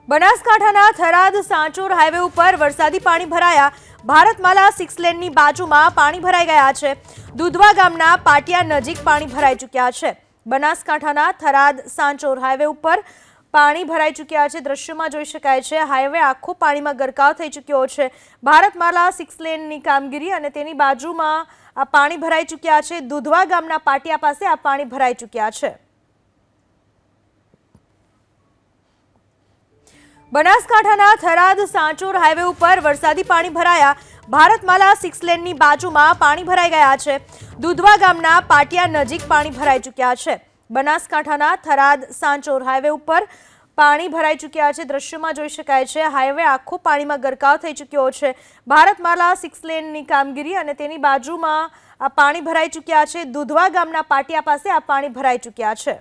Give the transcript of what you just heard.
બનાસકાંઠાના થરાદ સાંચોર હાઈવે ઉપર વરસાદી પાણી ભરાયા। ભારતમાલા 6 લેનની બાજુમાં પાણી ભરાઈ ગયા છે। દુધવા ગામના પાટિયા નજીક પાણી ભરાઈ ચૂક્યા છે। બનાસકાંઠાના થરાદ સાંચોર હાઈવે ઉપર પાણી ભરાઈ ચૂક્યા છે। દ્રશ્યમાં જોઈ શકાય છે હાઈવે આખો પાણીમાં ગરકાવ થઈ ચૂક્યો છે। ભારતમાલા 6 લેનની કામગીરી અને તેની બાજુમાં આ પાણી ભરાઈ ચૂક્યા છે। દુધવા ગામના પાટિયા પાસે આ પાણી ભરાઈ ચૂક્યા છે। બનાસકાંઠાના થરાદ સાંચોર હાઈવે ઉપર વરસાદી પાણી ભરાયા। ભારતમાલા 6 લેનની બાજુમાં પાણી ભરાઈ ગયા છે। દુધવા ગામના પાટિયા નજીક પાણી ભરાઈ ચૂક્યા છે। બનાસકાંઠાના થરાદ સાંચોર હાઈવે ઉપર પાણી ભરાઈ ચૂક્યા છે। દ્રશ્યમાં જોઈ શકાય છે હાઈવે આખો પાણીમાં ગરકાવ થઈ ચૂક્યો છે। ભારતમાલા 6 લેનની કામગીરી અને તેની બાજુમાં આ પાણી ભરાઈ ચૂક્યા છે। દુધવા ગામના પાટિયા પાસે આ પાણી ભરાઈ ચૂક્યા છે।